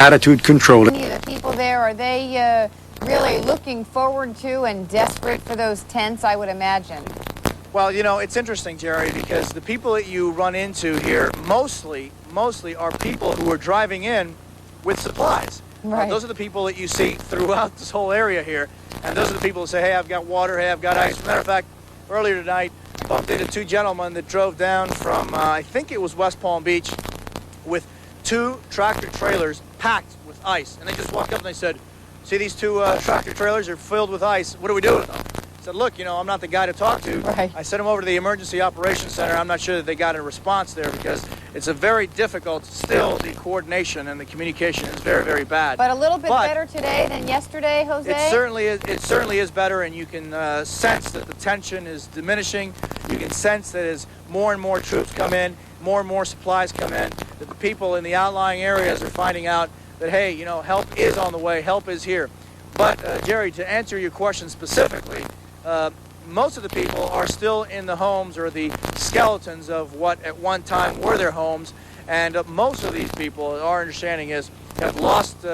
attitude control. The people there, are they really looking forward to and desperate for those tents, I would imagine? Well, you know, it's interesting, Jerry, because the people that you run into here mostly are people who are driving in with supplies. Right. Those are the people that you see throughout this whole area here. And those are the people who say, hey, I've got water, hey, I've got ice. As a matter of fact, earlier tonight, bumped into two gentlemen that drove down from, I think it was West Palm Beach, with two tractor trailers packed with ice. And they just walked up and they said, see these two tractor trailers are filled with ice. What do we do with them? I said, look, you know, I'm not the guy to talk to. Right. I sent them over to the Emergency Operations Center. I'm not sure that they got a response there because it's a very difficult, still, the coordination and the communication is very, very bad. But a little bit better today than yesterday, Jose? It certainly is better, and you can sense that the tension is diminishing. You can sense that as more and more troops come in, more and more supplies come in, that the people in the outlying areas are finding out that, hey, you know, help is on the way, help is here. But, Jerry, to answer your question specifically, most of the people are still in the homes or the skeletons of what at one time were their homes, and most of these people, our understanding is, have lost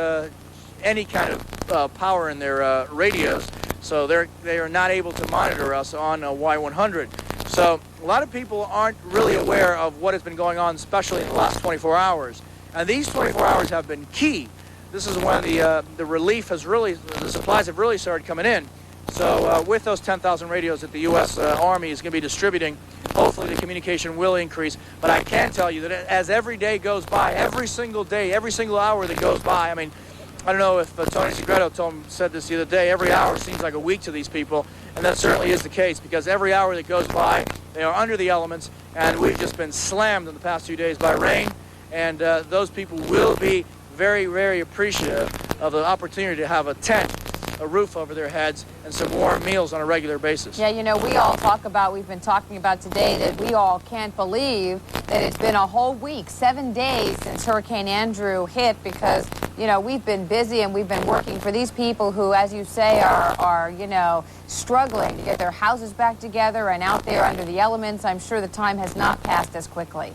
any kind of power in their radios, so they are not able to monitor us on Y100. So a lot of people aren't really aware of what has been going on, especially in the last 24 hours. And these 24 hours have been key. This is when the relief has really, the supplies have really started coming in. So with those 10,000 radios that the U.S. Army is going to be distributing, hopefully the communication will increase. But I can tell you that as every day goes by, every single day, every single hour that goes by, I mean, I don't know if Tony Segreto said this the other day, every hour seems like a week to these people, and that certainly is the case, because every hour that goes by, they are under the elements, and we've just been slammed in the past 2 days by rain, and those people will be very, very appreciative of the opportunity to have a tent, a roof over their heads, and some warm meals on a regular basis. Yeah, you know, we've been talking about today that we all can't believe that it's been a whole week, 7 days since Hurricane Andrew hit, because, you know, we've been busy and we've been working for these people who, as you say, are you know, struggling to get their houses back together and out there under the elements. I'm sure the time has not passed as quickly.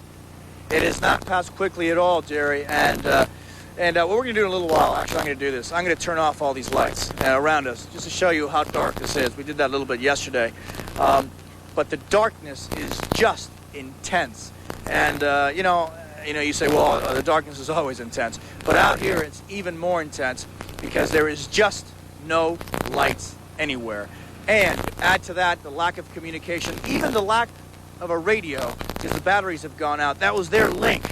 It has not passed quickly at all, Jerry, and what we're going to do in a little while, actually, I'm going to do this. I'm going to turn off all these lights around us just to show you how dark this is. We did that a little bit yesterday. But the darkness is just intense. And, you know, you say, well, the darkness is always intense. But out here, it's even more intense because there is just no lights anywhere. And add to that the lack of communication, even the lack of a radio, because the batteries have gone out. That was their link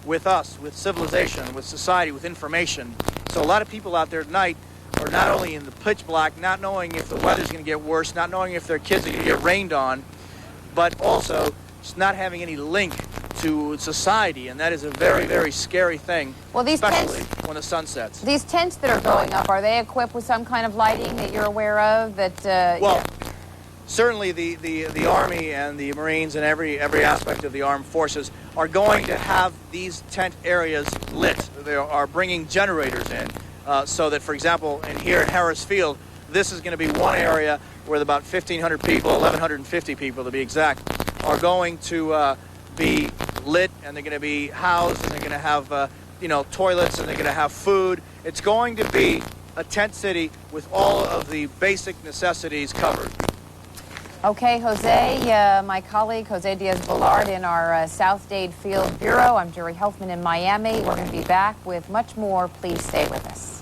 with us, with civilization, with society, with information. So a lot of people out there tonight are not only in the pitch black, not knowing if the weather's going to get worse, not knowing if their kids are going to get rained on, but also just not having any link to society, and that is a very, very scary thing, well, especially when the sun sets. These tents that are going up, are they equipped with some kind of lighting that you're aware of? That well, certainly the Army and the Marines and every aspect of the armed forces are going to have these tent areas lit. They are bringing generators in so that, for example, in here at Harris Field, this is going to be one area where about 1,500 people, 1,150 people to be exact, are going to be lit, and they're going to be housed, and they're going to have you know, toilets, and they're going to have food. It's going to be a tent city with all of the basic necessities covered. Okay, Jose, my colleague, Jose Diaz-Balart in our South Dade Field Bureau. I'm Jerry Helfman in Miami. We're going to be back with much more. Please stay with us.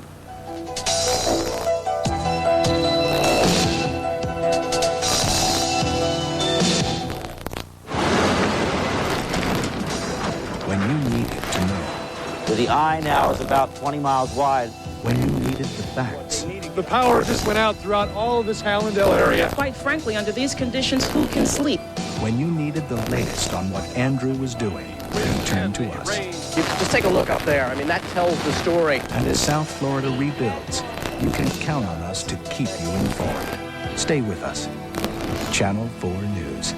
When you needed to know. Where the eye now is about 20 miles wide. When you needed the facts. The power just went out throughout all of this Hallandale area. Quite frankly, under these conditions, who can sleep? When you needed the latest on what Andrew was doing, you turned to us. Just take a look up there. I mean, that tells the story. And as South Florida rebuilds, you can count on us to keep you informed. Stay with us. Channel 4 News.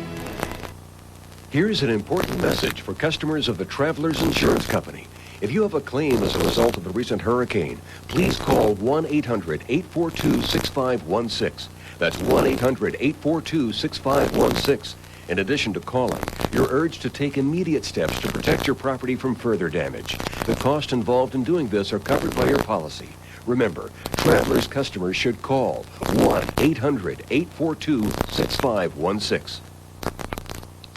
Here's an important message for customers of the Travelers Insurance Company. If you have a claim as a result of the recent hurricane, please call 1-800-842-6516. That's 1-800-842-6516. In addition to calling, you're urged to take immediate steps to protect your property from further damage. The costs involved in doing this are covered by your policy. Remember, Travelers customers should call 1-800-842-6516.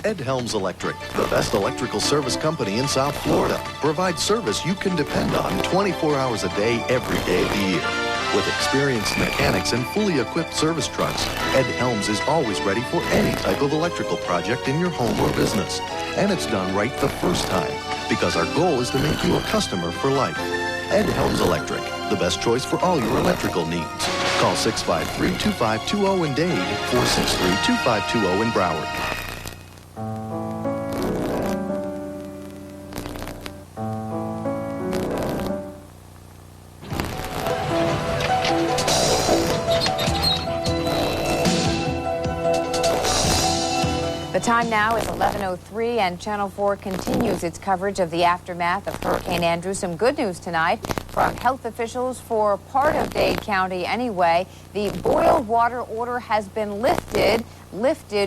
Ed Helms Electric, the best electrical service company in South Florida, provides service you can depend on 24 hours a day, every day of the year. With experienced mechanics and fully equipped service trucks, Ed Helms is always ready for any type of electrical project in your home or business. And it's done right the first time, because our goal is to make you a customer for life. Ed Helms Electric, the best choice for all your electrical needs. Call 653-2520 in Dade, 463-2520 in Broward. The time now is 11:03, and Channel 4 continues its coverage of the aftermath of Hurricane Andrew. Some good news tonight from health officials for part of Dade County anyway. The boil water order has been lifted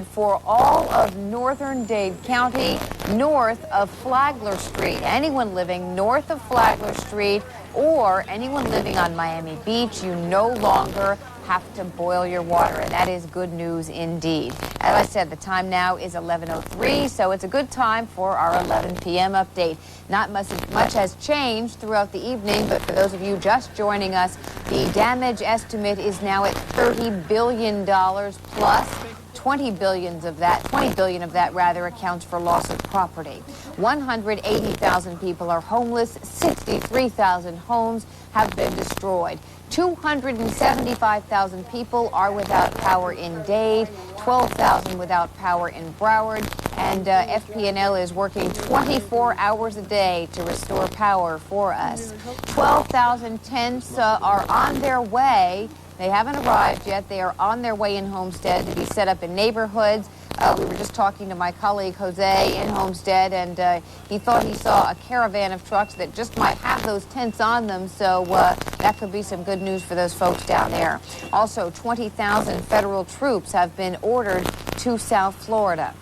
for all of northern Dade County, north of Flagler Street. Anyone living north of Flagler Street or anyone living on Miami Beach, you no longer have to boil your water, and that is good news indeed. As I said, the time now is 11:03, so it's a good time for our 11 p.m. update. Not much has changed throughout the evening, but for those of you just joining us, the damage estimate is now at $30 billion plus. 20 billion of that accounts for loss of property. 180,000 people are homeless. 63,000 homes have been destroyed. 275,000 people are without power in Dade, 12,000 without power in Broward, and FP&L is working 24 hours a day to restore power for us. 12,000 tents are on their way. They haven't arrived yet. They are on their way in Homestead to be set up in neighborhoods. We were just talking to my colleague Jose in Homestead, and he thought he saw a caravan of trucks that just might have those tents on them, so that could be some good news for those folks down there. Also, 20,000 federal troops have been ordered to South Florida.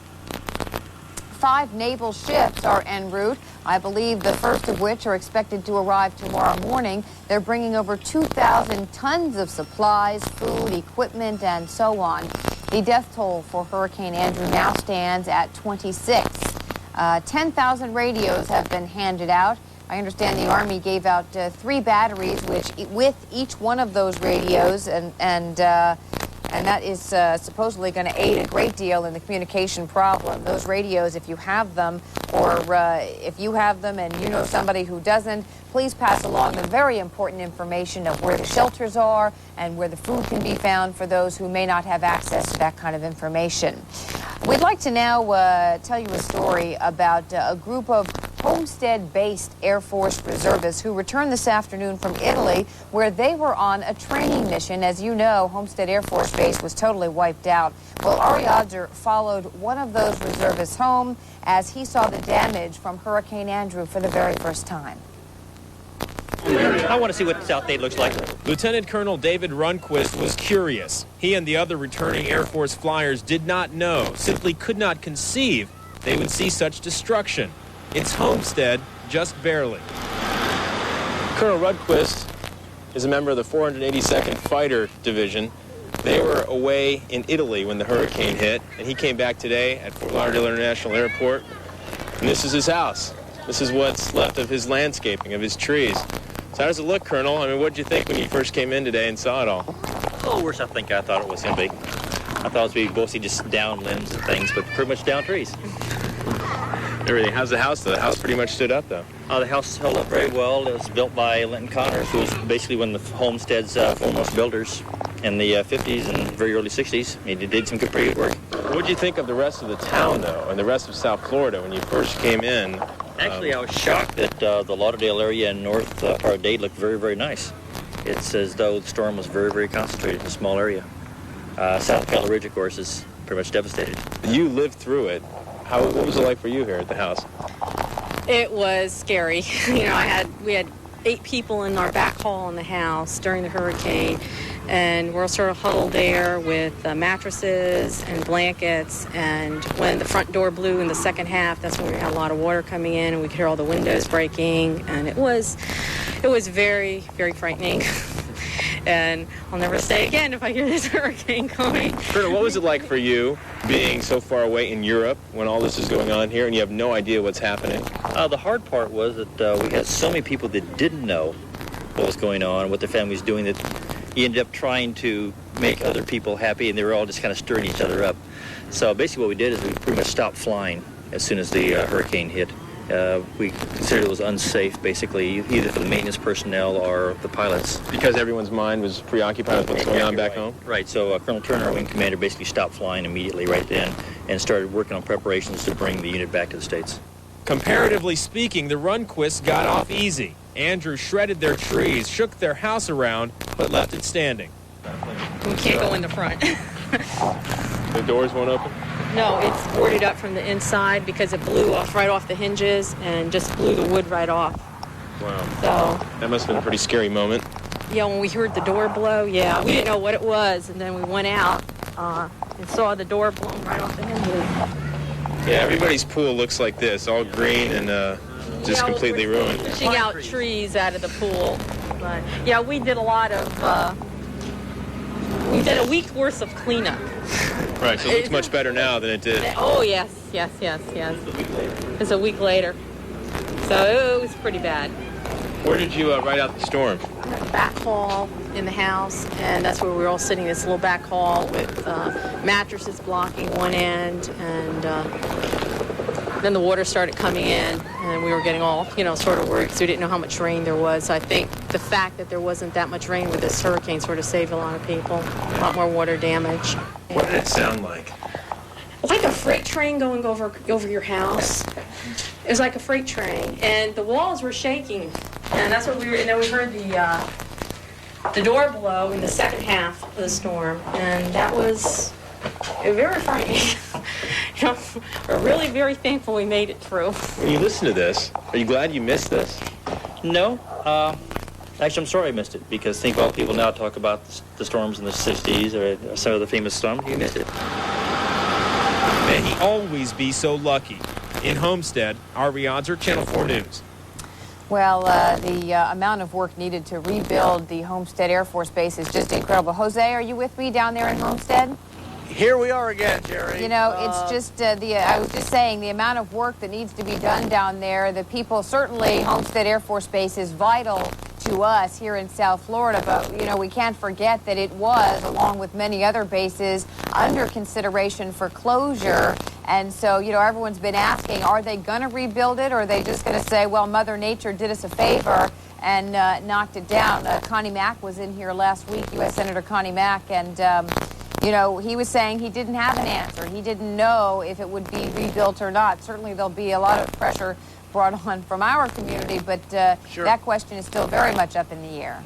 5 naval ships are en route. I believe the first of which are expected to arrive tomorrow morning. They're bringing over 2,000 tons of supplies, food, equipment, and so on. The death toll for Hurricane Andrew now stands at 26. 10,000 radios have been handed out. I understand the Army gave out 3 batteries, which with each one of those radios, and that is supposedly going to aid a great deal in the communication problem. Those radios, if you have them, or if you have them and you know somebody who doesn't, please pass along the very important information of where the shelters are and where the food can be found for those who may not have access to that kind of information. We'd like to now tell you a story about a group of Homestead-based Air Force reservists who returned this afternoon from Italy, where they were on a training mission. As you know, Homestead Air Force Base was totally wiped out. Well, Ari Adzer followed one of those reservists home as he saw the damage from Hurricane Andrew for the very first time. I want to see what South Dade looks like. Lieutenant Colonel David Runquist was curious. He and the other returning Air Force flyers did not know, simply could not conceive they would see such destruction. It's Homestead, just barely. Colonel Runquist is a member of the 482nd Fighter Division. They were away in Italy when the hurricane hit, and he came back today at Fort Lauderdale International Airport. And this is his house. This is what's left of his landscaping, of his trees. So how does it look, Colonel? I mean, what did you think when you first came in today and saw it all? Oh, worse I think I thought it was going to be. I thought it was going to be mostly just down limbs and things, but pretty much down trees. Everything. How's the house, though? The house pretty much stood up, though. The house held up very well. It was built by Linton Connors, who was basically one of the Homestead's foremost builders in the 50s and very early 60s. He did some pretty good work. What did you think of the rest of the town, though, and the rest of South Florida when you first came in? Actually, I was shocked that the Lauderdale area and north part of Dade looked very, very nice. It's as though the storm was very, very concentrated in a small area. South Keller Ridge, of course, is pretty much devastated. You lived through it. What was it like for you here at the house? It was scary. We had 8 people in our back hall in the house during the hurricane. And we're sort of huddled there with mattresses and blankets. And when the front door blew in the second half, that's when we had a lot of water coming in, and we could hear all the windows breaking. And it was very, very frightening. And I'll never say again if I hear this hurricane coming. Colonel, what was it like for you being so far away in Europe when all this is going on here and you have no idea what's happening? The hard part was that we had so many people that didn't know what was going on, what their family was doing, that you ended up trying to make other people happy, and they were all just kind of stirring each other up. So basically what we did is we pretty much stopped flying as soon as the hurricane hit. We considered it was unsafe, basically, either for the maintenance personnel or the pilots. Because everyone's mind was preoccupied with what's going on back home? Right, so Colonel Turner, our wing commander, basically stopped flying immediately right then and started working on preparations to bring the unit back to the States. Comparatively speaking, the Runquists got off easy. Andrew shredded their trees, shook their house around, but left it standing. We can't go in the front. The doors won't open? No, it's boarded up from the inside because it blew right off the hinges and just blew the wood right off. Wow. So that must have been a pretty scary moment. Yeah, when we heard the door blow, we didn't know what it was, and then we went out and saw the door blown right off the hinges. Yeah, everybody's pool looks like this, all green and just completely ruined. Pushing out trees out of the pool. But yeah, we did a lot of, we did a week's worth of cleanup. Right, so it looks much better now than it did. Oh, yes. It's a week later. So it was pretty bad. Where did you ride out the storm? Back hall in the house, and that's where we were all sitting, this little back hall with mattresses blocking one end, and then the water started coming in, and we were getting all, sort of worried because we didn't know how much rain there was. So I think the fact that there wasn't that much rain with this hurricane sort of saved a lot of people, a lot more water damage. What did it sound like? Like a freight train going over your house. It was like a freight train, and the walls were shaking, and that's what we were. And then we heard the door blow in the second half of the storm, and that was very frightening. We're really very thankful we made it through. When you listen to this, are you glad you missed this? No. Actually, I'm sorry I missed it, because think all people now talk about the storms in the 60s or some of the famous storms. You missed it. May he always be so lucky. In Homestead, our Riyadzer, Channel 4 News. Well, the amount of work needed to rebuild the Homestead Air Force Base is just incredible. Jose, are you with me down there in Homestead? Here we are again, Jerry. It's just I was just saying, the amount of work that needs to be done down there. The people, certainly Homestead Air Force Base is vital to us here in South Florida, but, we can't forget that it was, along with many other bases, under consideration for closure. And so, everyone's been asking, are they going to rebuild it, or are they just going to say, well, Mother Nature did us a favor and knocked it down? Connie Mack was in here last week, U.S. Senator Connie Mack, and he was saying he didn't have an answer. He didn't know if it would be rebuilt or not. Certainly there'll be a lot of pressure brought on from our community, but sure, that question is still very much up in the air.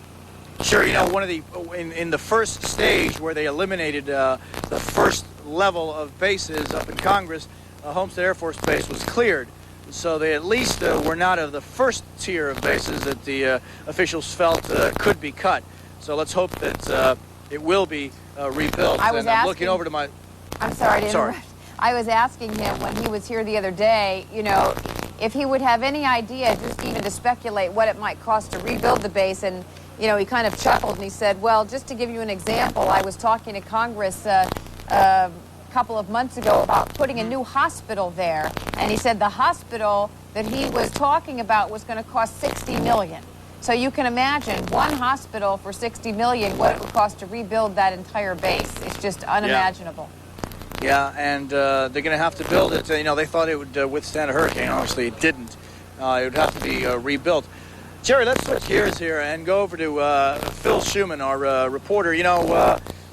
Sure, one of the in the first stage where they eliminated the first level of bases up in Congress, Homestead Air Force Base was cleared. So they at least were not of the first tier of bases that the officials felt could be cut. So let's hope that it will be rebuilt. I'm looking over to my... I'm sorry to interrupt. I was asking him when he was here the other day, if he would have any idea, just even to speculate what it might cost to rebuild the base. And, he kind of chuckled and he said, well, just to give you an example, I was talking to Congress a couple of months ago about putting a new hospital there. And he said the hospital that he was talking about was going to cost $60 million. So you can imagine one hospital for $60 million, what it would cost to rebuild that entire base. It's just unimaginable. Yeah, and they're going to have to build it. They thought it would withstand a hurricane. Obviously, it didn't. It would have to be rebuilt. Jerry, let's switch gears here and go over to Phil Schuman, our reporter.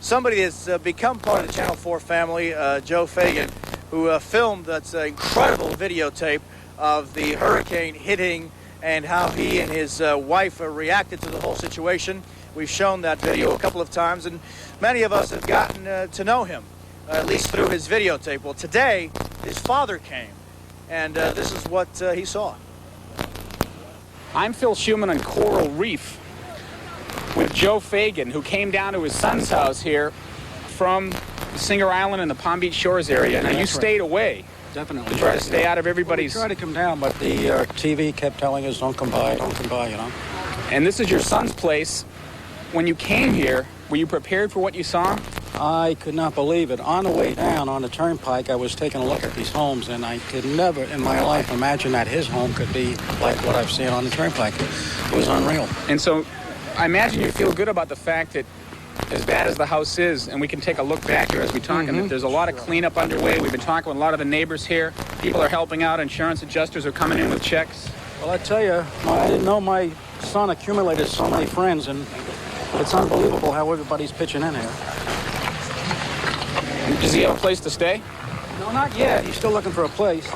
Somebody that's become part of the Channel 4 family, Joe Fagan, who filmed that incredible videotape of the hurricane hitting and how he and his wife reacted to the whole situation. We've shown that video a couple of times, and many of us have gotten to know him, at least through his videotape. Well, today, his father came, and this is what he saw. I'm Phil Schuman on Coral Reef. with Joe Fagan, who came down to his son's house here from Singer Island and the Palm Beach Shores area. Now, you stayed away. Definitely. To try to stay out of everybody's... We tried to come down, but the TV kept telling us, don't come by, you know. And this is your son's place. When you came here, were you prepared for what you saw? I could not believe it. On the way down on the turnpike, I was taking a look at these homes, and I could never in my life imagine that his home could be like what I've seen on the turnpike. It was unreal. And so I imagine you feel good about the fact that as bad as the house is, and we can take a look back here as we talk, and there's a lot of cleanup underway. We've been talking with a lot of the neighbors here. People are helping out. Insurance adjusters are coming in with checks. Well, I tell you, I didn't know my son accumulated so many friends, and it's unbelievable how everybody's pitching in here. Does he have a place to stay? No, not yet. He's still looking for a place.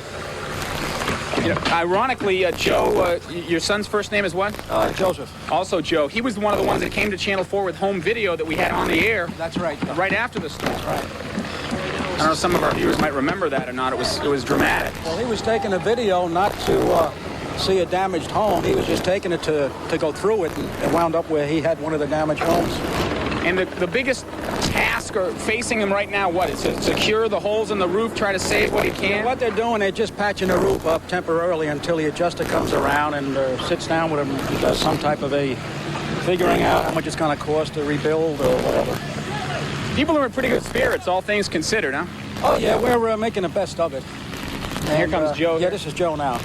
You know, ironically, Joe, your son's first name is what? Joseph. Also Joe. He was one of the ones that came to Channel 4 with home video that we had on the air. That's right. Right after the storm. That's right. I don't know if some of our viewers might remember that or not. It was dramatic. Well, he was taking a video not to see a damaged home. He was just taking it to go through it, and it wound up where he had one of the damaged homes. And the biggest task facing him right now, what? Is to secure the holes in the roof, try to save what he can? What they're doing, they're just patching the roof up temporarily until the adjuster comes around and sits down with him and does some type of a figuring out how much it's going to cost to rebuild or whatever. People are in pretty good spirits, all things considered, huh? Oh, yeah, we're making the best of it. And here comes Joe. Yeah, this is Joe now.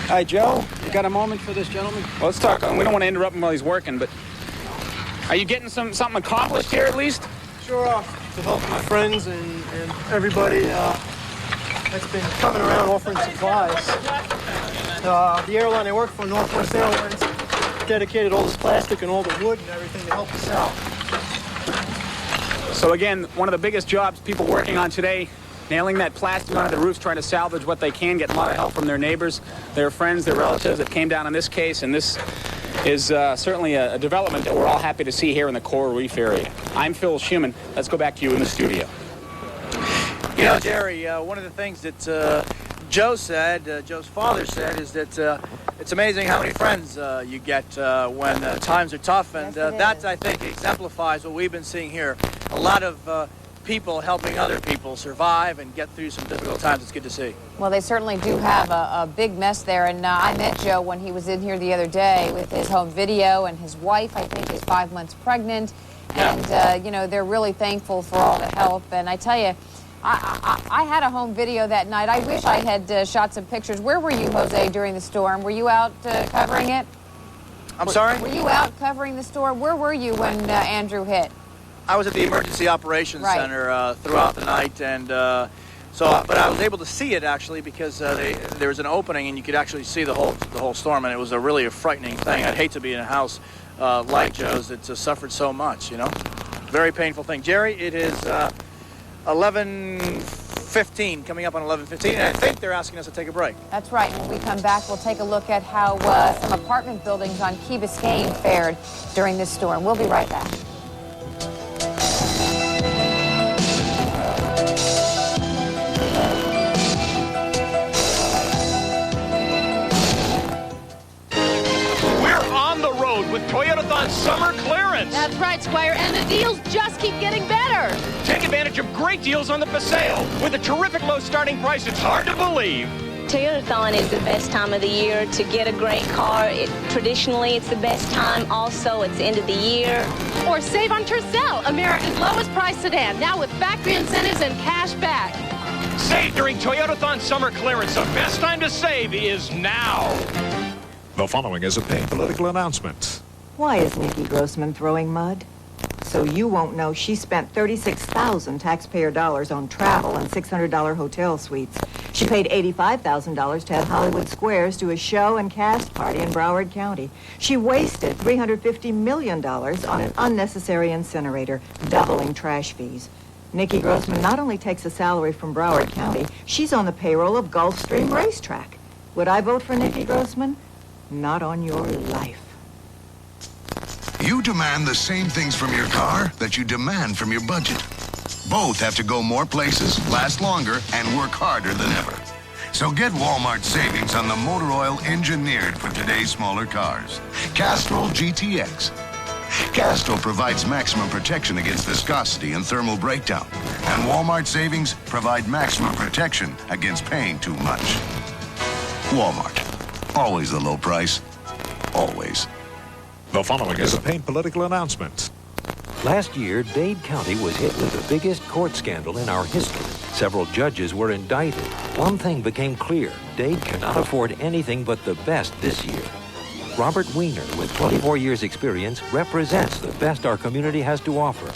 Hi, Joe. You got a moment for this gentleman? Well, let's talk. We don't want to interrupt him while he's working, but are you getting something accomplished here at least? Sure off to help my friends and everybody that's been coming around offering supplies. The airline I work for, Northwest Airlines, dedicated all this plastic and all the wood and everything to help us out. So again, one of the biggest jobs people working on today, nailing that plastic onto the roofs, trying to salvage what they can, get a lot of help from their neighbors, their friends, their relatives that came down in this case, and this is certainly a development that we're all happy to see here in the Coral Reef area. I'm Phil Schumann. Let's go back to you in the studio. You know, Jerry, one of the things that Joe said, Joe's father said, is that it's amazing how many friends you get when times are tough, and that, I think, exemplifies what we've been seeing here. A lot of people helping other people survive and get through some difficult times. It's good to see. Well, they certainly do have a big mess there, and I met Joe when he was in here the other day with his home video, and his wife, I think, is 5 months pregnant, and you know, they're really thankful for all the help. And I tell you, I had a home video that night. I wish I had shot some pictures. Where were you, Jose, during the storm? Were you out covering it? I'm sorry? Were you out covering the storm? Where were you when Andrew hit? I was at the Emergency Operations Center throughout the night, and but I was able to see it actually because there was an opening and you could actually see the whole storm, and it was really a frightening thing. I'd hate to be in a house like Joe's that suffered so much, you know. Very painful thing. Jerry, it is 11:15, coming up on 11:15, and I think they're asking us to take a break. That's right. When we come back, we'll take a look at how some apartment buildings on Key Biscayne fared during this storm. We'll be right back. With Toyotathon summer clearance. That's right, Squire, and the deals just keep getting better. Take advantage of great deals on the Paseo. With a terrific low starting price, it's hard to believe. Toyotathon is the best time of the year to get a great car. Traditionally, it's the best time. Also, it's the end of the year. Or save on Tercel, America's lowest price sedan, now with factory incentives and cash back. Save during Toyotathon summer clearance. The best time to save is now. The following is a paid political announcement. Why is Nikki Grossman throwing mud? So you won't know she spent $36,000 taxpayer dollars on travel and $600 hotel suites. She paid $85,000 to have Hollywood Squares do a show and cast party in Broward County. She wasted $350 million on an unnecessary incinerator, doubling trash fees. Nikki Grossman not only takes a salary from Broward County, she's on the payroll of Gulfstream Racetrack. Would I vote for Nikki Grossman? Not on your life. You demand the same things from your car that you demand from your budget. Both have to go more places, last longer, and work harder than ever. So get Walmart savings on the motor oil engineered for today's smaller cars. Castrol GTX. Castrol provides maximum protection against viscosity and thermal breakdown. And Walmart savings provide maximum protection against paying too much. Walmart. Always the low price. Always. The following is a paid political announcement. Last year, Dade County was hit with the biggest court scandal in our history. Several judges were indicted. One thing became clear. Dade cannot afford anything but the best this year. Robert Weiner, with 24 years' experience, represents the best our community has to offer.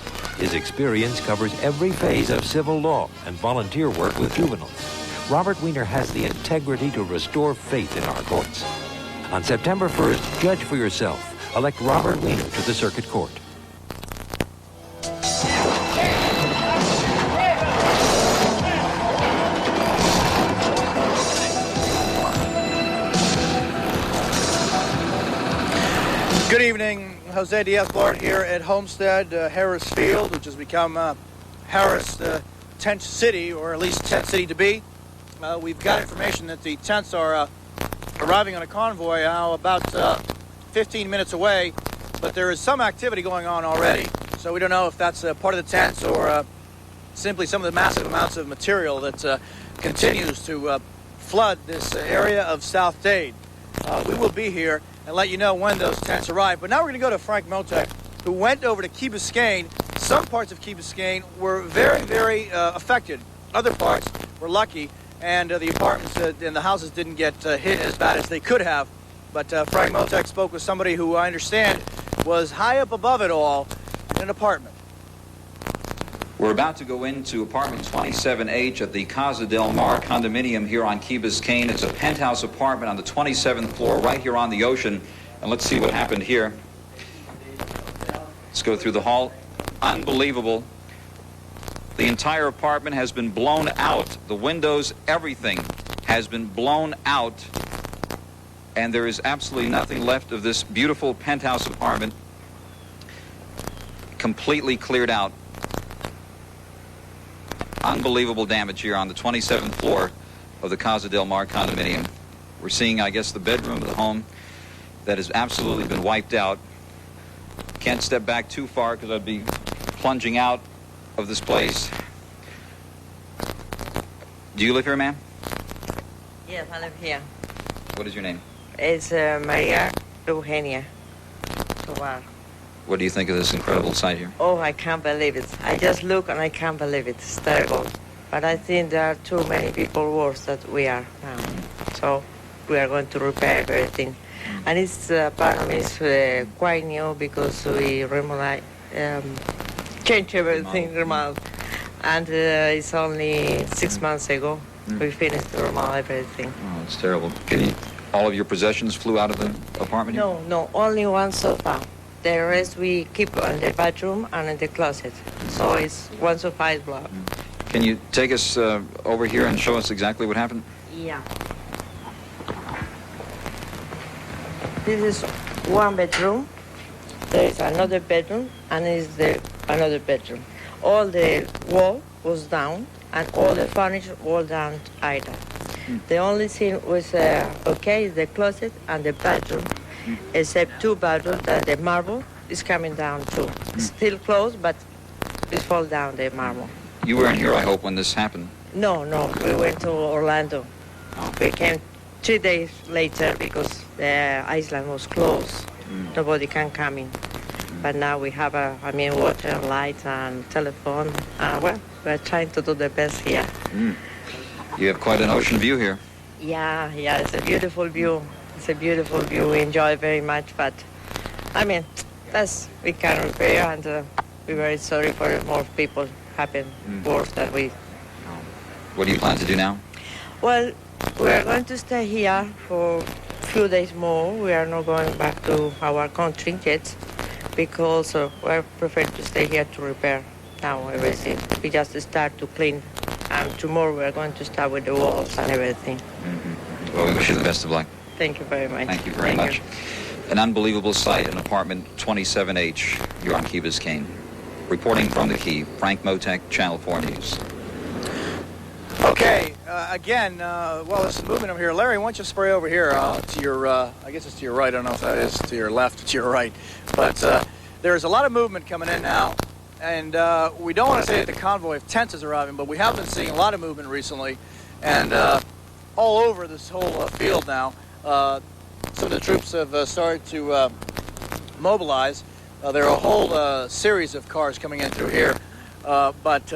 His experience covers every phase of civil law and volunteer work with juveniles. Robert Weiner has the integrity to restore faith in our courts. On September 1st, judge for yourself. Elect Robert Weiner to the Circuit Court. Good evening, Jose Diaz-Balart here at Homestead, Harris Field, which has become Harris' tent city, or at least tent city to be. We've got information that the tents are arriving on a convoy now about 15 minutes away, but there is some activity going on already. So we don't know if that's part of the tents or simply some of the massive amounts of material that continues to flood this area of South Dade. We will be here and let you know when those tents arrive. But now we're going to go to Frank Motek, who went over to Key Biscayne. Some parts of Key Biscayne were very, very affected. Other parts were lucky, and the apartments and the houses didn't get hit as bad as they could have. But Frank Motek spoke with somebody who I understand was high up above it all in an apartment. We're about to go into apartment 27H at the Casa del Mar condominium here on Key Biscayne. It's a penthouse apartment on the 27th floor right here on the ocean. And let's see what happened here. Let's go through the hall. Unbelievable. The entire apartment has been blown out. The windows, everything has been blown out. And there is absolutely nothing left of this beautiful penthouse apartment. Completely cleared out. Unbelievable damage here on the 27th floor of the Casa del Mar condominium. We're seeing, I guess, the bedroom of the home that has absolutely been wiped out. Can't step back too far because I'd be plunging out of this place. Do you live here, ma'am? Yes, I live here. What is your name? It's Maria Eugenia Tovar. What do you think of this incredible sight here? Oh, I can't believe it. I just look and I can't believe it. It's terrible. But I think there are too many people worse than we are now. So we are going to repair everything. And it's apparently it's quite new because we changed everything, remodel. And it's only 6 months ago we finished the remodel everything. Oh, it's terrible. All of your possessions flew out of the apartment here? No, only one sofa. The rest we keep in the bathroom and in the closet. So it's one sofa is blocked. Can you take us over here and show us exactly what happened? Yeah. This is one bedroom. There is another bedroom, and another bedroom. All the wall was down, and all the furniture was down either. The only thing was okay is the closet and the bathroom. Except two bathrooms that the marble is coming down too. It's still closed, but it fall down the marble. You weren't here, I hope, when this happened. No, we went to Orlando. We came 3 days later because the island was closed. Nobody can come in. But now we have water, light, and telephone. Well, we're trying to do the best here. You have quite an ocean view here. Yeah, it's a beautiful view. It's a beautiful view. We enjoy it very much, but we can repair, and we're very sorry for more people happen worse than we. What do you plan to do now? Well, we are going to stay here for a few days more. We are not going back to our country yet because we prefer to stay here to repair now everything. We just start to clean, and tomorrow we are going to start with the walls and everything. Well, we wish you the best of luck. Thank you very much. Thank you very much. An unbelievable sight in apartment 27H here on Key Biscayne. Reporting from the Key, Frank Motek, Channel 4 News. Okay, again, well, there's some movement over here. Larry, why don't you spray over here to your, I guess it's to your right. I don't know if that is to your left or to your right. But there's a lot of movement coming in now. And we don't want to say that the convoy of tents is arriving, but we have been seeing a lot of movement recently. And all over this whole field now, some of the troops have started to mobilize. There are a whole series of cars coming in through here. But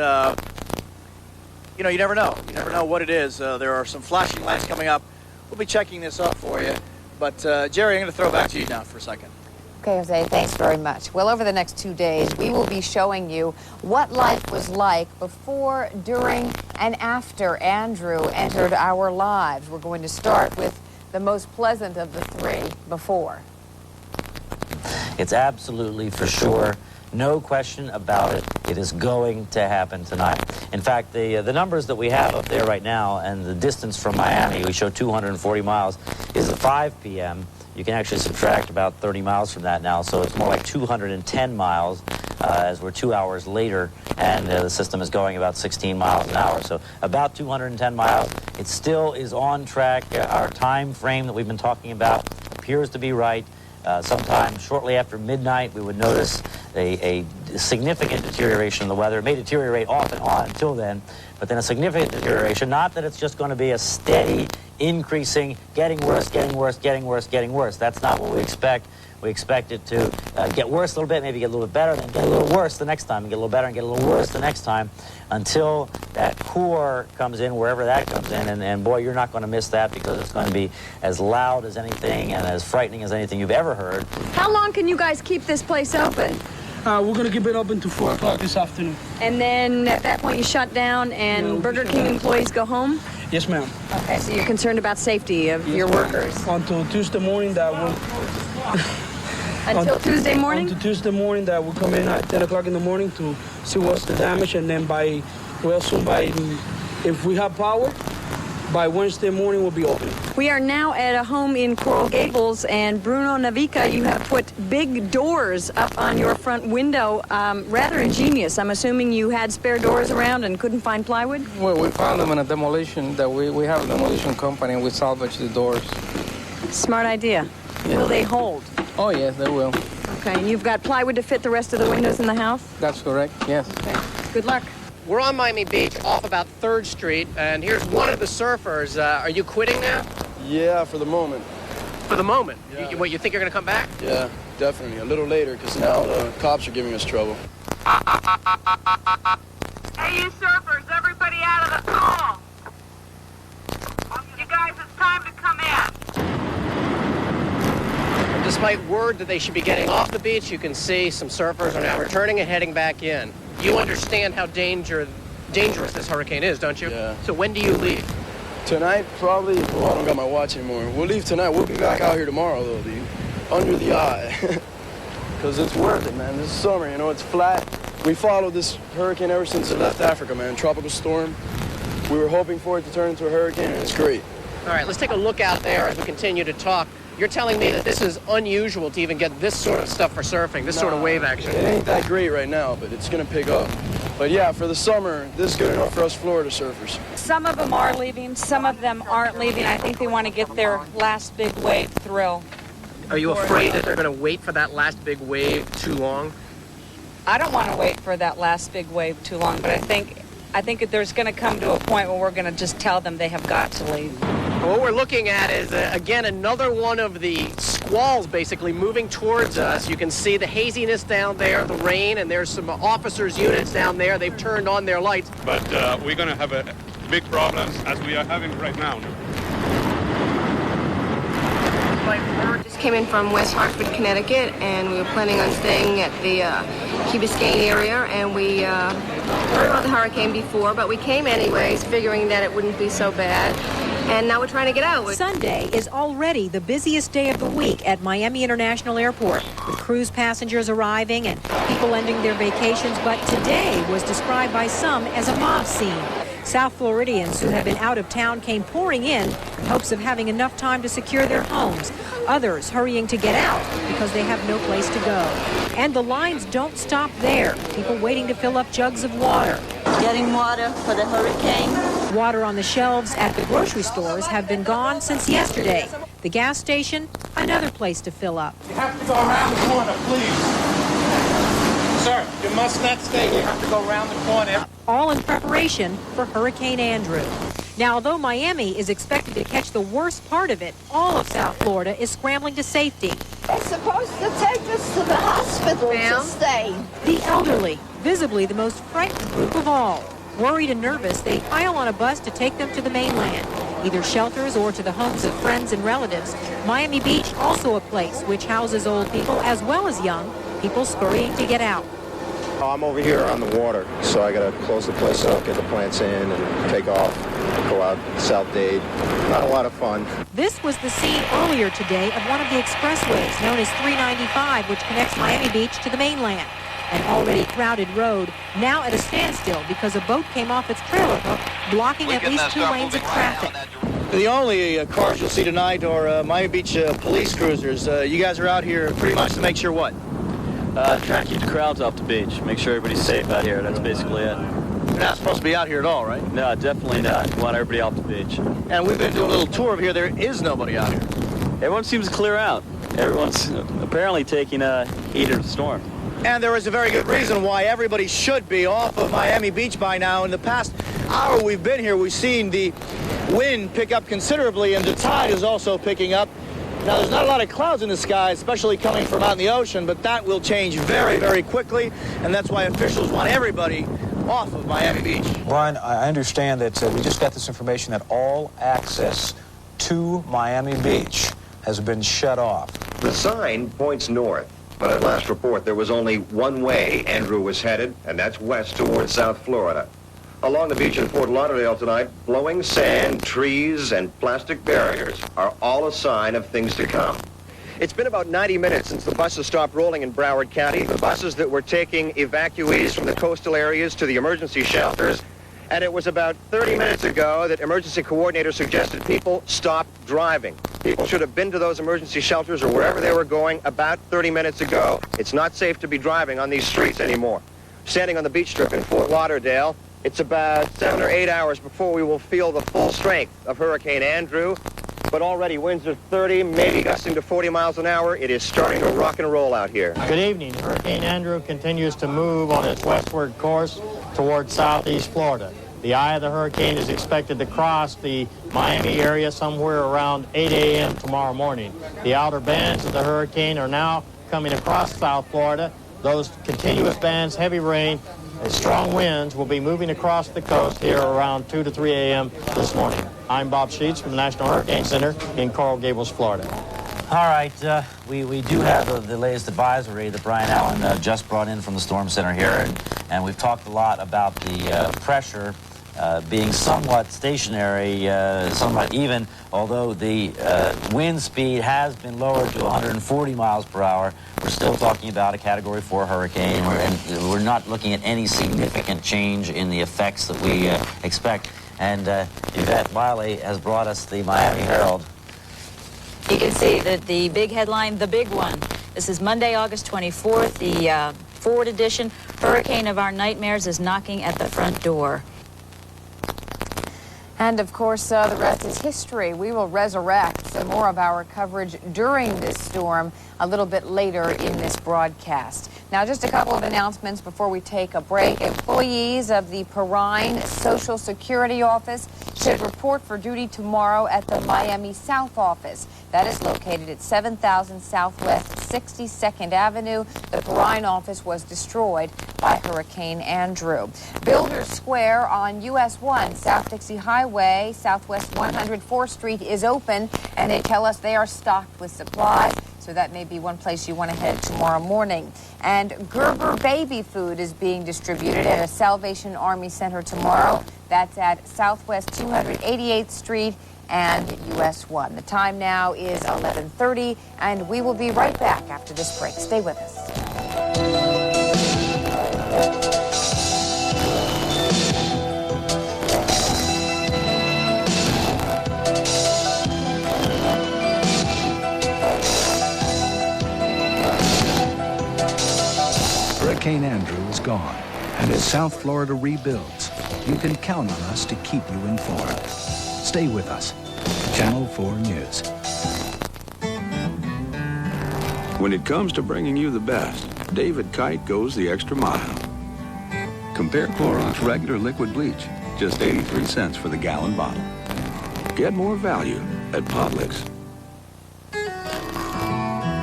you know, you never know. You never know what it is. There are some flashing lights coming up. We'll be checking this up for you. But, Jerry, I'm going to throw it back to you now for a second. Okay, Jose, thanks very much. Well, over the next 2 days, we will be showing you what life was like before, during, and after Andrew entered our lives. We're going to start with the most pleasant of the three, before. It's absolutely for sure. No question about it. It is going to happen tonight. In fact, the numbers that we have up there right now and the distance from Miami, we show 240 miles, is at 5 p.m. You can actually subtract about 30 miles from that now, so it's more like 210 miles as we're 2 hours later, and the system is going about 16 miles an hour. So about 210 miles. It still is on track. Our time frame that we've been talking about appears to be right. Sometime shortly after midnight, we would notice a significant deterioration in the weather. It may deteriorate off and on until then, but then a significant deterioration. Not that it's just going to be a steady, increasing, getting worse, getting worse, getting worse, getting worse. That's not what we expect. We expect it to get worse a little bit, maybe get a little bit better, then get a little worse the next time, and get a little better and get a little worse the next time, until that core comes in, wherever that comes in. And boy, you're not going to miss that, because it's going to be as loud as anything and as frightening as anything you've ever heard. How long can you guys keep this place open? We're going to keep it open to 4 o'clock this afternoon. And then at that point you shut down and Burger King employees go home? Yes, ma'am. Okay, so you're concerned about safety of your workers? Until Tuesday morning that will... Until Tuesday morning? Until Tuesday morning that will come in at 10 o'clock in the morning to see what's the damage, and then if we have power, by Wednesday morning we'll be open. We are now at a home in Coral Gables, and Bruno Navica, you have put big doors up on your front window. Rather ingenious. I'm assuming you had spare doors around and couldn't find plywood? Well, we found them in a demolition, we have a demolition company, and we salvaged the doors. Smart idea. Yeah. Will they hold? Oh, yes, they will. Okay, and you've got plywood to fit the rest of the windows in the house? That's correct, yes. Okay. Good luck. We're on Miami Beach off about 3rd Street, and here's one of the surfers. Are you quitting now? Yeah, for the moment. For the moment? Yeah. You think you're going to come back? Yeah, definitely. A little later, because now the cops are giving us trouble. Hey, you surfers, everybody out of the pool. You guys, it's time to come in. Despite word that they should be getting off the beach, you can see some surfers are now returning and heading back in. You understand how dangerous this hurricane is, don't you? Yeah. So when do you leave? Tonight, probably. Well, I don't got my watch anymore. We'll leave tonight. We'll be back out here tomorrow, though, dude. Under the eye. Because it's worth it, man. This is summer, you know, it's flat. We followed this hurricane ever since it left Africa, man. Tropical storm. We were hoping for it to turn into a hurricane, and it's great. All right, let's take a look out there as we continue to talk. You're telling me that this is unusual to even get this sort of stuff for surfing, this sort of wave action. It ain't that great right now, but it's going to pick up. But yeah, for the summer, this is good enough for us Florida surfers. Some of them are leaving, some of them aren't leaving. I think they want to get their last big wave thrill. Are you afraid that they're going to wait for that last big wave too long? I don't want to wait for that last big wave too long, but I think there's going to come to a point where we're going to just tell them they have got to leave. What we're looking at is, again, another one of the squalls basically moving towards us. You can see the haziness down there, the rain, and there's some officers' units down there. They've turned on their lights. But we're going to have a big problems as we are having right now. Word just came in from West Hartford, Connecticut, and we were planning on staying at the Key Biscayne area, and we heard about the hurricane before, but we came anyways, figuring that it wouldn't be so bad. And now we're trying to get out. Sunday is already the busiest day of the week at Miami International Airport, with cruise passengers arriving and people ending their vacations. But today was described by some as a mob scene. South Floridians who have been out of town came pouring in hopes of having enough time to secure their homes. Others hurrying to get out because they have no place to go. And the lines don't stop there. People waiting to fill up jugs of water. Getting water for the hurricane. Water on the shelves at the grocery stores have been gone since yesterday. The gas station, another place to fill up. You have to go around the corner, please. Sir, you must not stay. You have to go around the corner. All in preparation for Hurricane Andrew. Now, although Miami is expected to catch the worst part of it, all of South Florida is scrambling to safety. They're supposed to take us to the hospital to stay. The elderly, visibly the most frightened group of all. Worried and nervous, they pile on a bus to take them to the mainland, either shelters or to the homes of friends and relatives. Miami Beach, also a place which houses old people as well as young people scurrying to get out. I'm over here on the water, so I got to close the place up, get the plants in, and take off, go out South Dade. Not a lot of fun. This was the scene earlier today of one of the expressways known as 395, which connects Miami Beach to the mainland. An already crowded road, now at a standstill because a boat came off its trailer hook, blocking at least 2 lanes of traffic. The only cars you'll see tonight are Miami Beach police cruisers. You guys are out here pretty much to make sure what? Trying to keep the crowds off the beach, make sure everybody's safe out here. That's basically it. You're not supposed to be out here at all, right? No, definitely not. We want everybody off the beach. And we've been doing a little tour of here. There is nobody out here. Everyone seems to clear out. Everyone's apparently taking heat of the storm. And there is a very good reason why everybody should be off of Miami Beach by now. In the past hour we've been here, we've seen the wind pick up considerably, and the tide is also picking up. Now, there's not a lot of clouds in the sky, especially coming from out in the ocean, but that will change very, very quickly, and that's why officials want everybody off of Miami Beach. Brian, I understand that we just got this information that all access to Miami Beach has been shut off. The sign points north. But at last report, there was only one way Andrew was headed, and that's west towards South Florida. Along the beach in Fort Lauderdale tonight, blowing sand, trees, and plastic barriers are all a sign of things to come. It's been about 90 minutes since the buses stopped rolling in Broward County, the buses that were taking evacuees from the coastal areas to the emergency shelters. And it was about 30 minutes ago that emergency coordinators suggested people stop driving. People should have been to those emergency shelters or wherever they were going about 30 minutes ago. It's not safe to be driving on these streets anymore. Standing on the beach strip in Fort Lauderdale, it's about 7 or 8 hours before we will feel the full strength of Hurricane Andrew. But already winds are 30, maybe gusting to 40 miles an hour. It is starting to rock and roll out here. Good evening. Hurricane Andrew continues to move on its westward course towards southeast Florida. The eye of the hurricane is expected to cross the Miami area somewhere around 8 a.m. tomorrow morning. The outer bands of the hurricane are now coming across South Florida. Those continuous bands, heavy rain, and strong winds will be moving across the coast here around 2 to 3 a.m. this morning. I'm Bob Sheets from the National Hurricane Center in Coral Gables, Florida. All right, we do have the latest advisory that Brian Allen just brought in from the Storm Center here, and we've talked a lot about the pressure being somewhat stationary, somewhat even, although the wind speed has been lowered to 140 miles per hour. We're still talking about a Category 4 hurricane, and we're not looking at any significant change in the effects that we expect. And Yvette Wiley has brought us the Miami Herald. You can see that the big headline, the big one. This is Monday, August 24th, the forward edition. Hurricane of our nightmares is knocking at the front door. And, of course, the rest is history. We will resurrect some more of our coverage during this storm a little bit later in this broadcast. Now, just a couple of announcements before we take a break. Employees of the Perrine Social Security Office should report for duty tomorrow at the Miami South office. That is located at 7000 Southwest 62nd Avenue. The Perrine office was destroyed by Hurricane Andrew. Builders Square on US 1, South Dixie Highway, Southwest 104th Street is open, and they tell us they are stocked with supplies. So that may be one place you want to head tomorrow morning. And Gerber baby food is being distributed at a Salvation Army Center tomorrow. That's at Southwest 288th Street and US 1. The time now is 11:30, and we will be right back after this break. Stay with us. Hurricane Andrew is gone, And as South Florida rebuilds, you can count on us to keep you informed. Stay with us. Channel 4 News. When it comes to bringing you the best, David Kite goes the extra mile. Compare Clorox regular liquid bleach, just 83 cents for the gallon bottle. Get more value at Publix.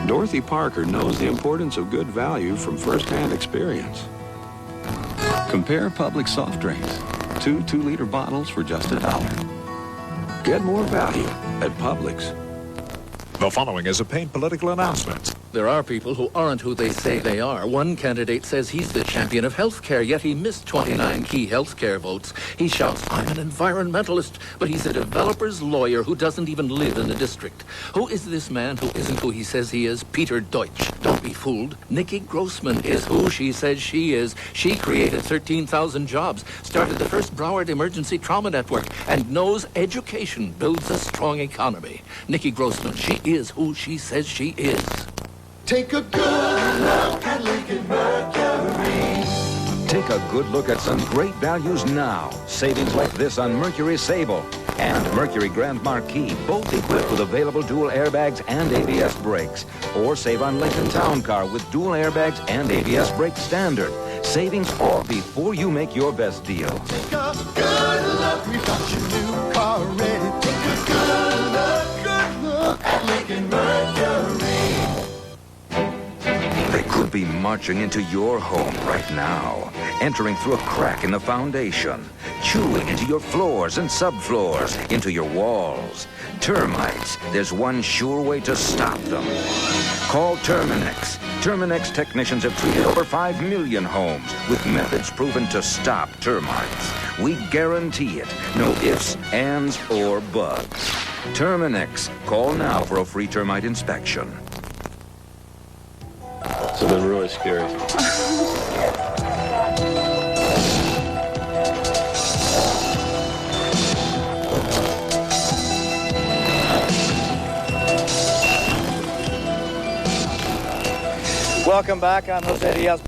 Dorothy Parker knows the importance of good value from first-hand experience. Compare Publix soft drinks, 2 2-liter bottles for just $1. Get more value at Publix. The following is a paid political announcement. There are people who aren't who they say they are. One candidate says he's the champion of health care, yet he missed 29 key health care votes. He shouts, I'm an environmentalist, but he's a developer's lawyer who doesn't even live in the district. Who is this man who isn't who he says he is? Peter Deutsch. Don't be fooled. Nikki Grossman is who she says she is. She created 13,000 jobs, started the first Broward Emergency Trauma Network, and knows education builds a strong economy. Nikki Grossman, she is who she says she is. Take a good look at Lincoln Mercury. Take a good look at some great values now. Savings like this on Mercury Sable and Mercury Grand Marquis, both equipped with available dual airbags and ABS brakes. Or save on Lincoln Town Car with dual airbags and ABS brakes standard. Savings all before you make your best deal. Take a good look, we've got your new car ready. Take a good look at Lincoln Mercury. They could be marching into your home right now, entering through a crack in the foundation, chewing into your floors and subfloors, into your walls. Termites, there's one sure way to stop them. Call Terminex. Terminex technicians have treated over 5 million homes with methods proven to stop termites. We guarantee it. No ifs, ands, or buts. Terminex. Call now for a free termite inspection. It's been really scary. Welcome back. I'm Jose Diaz.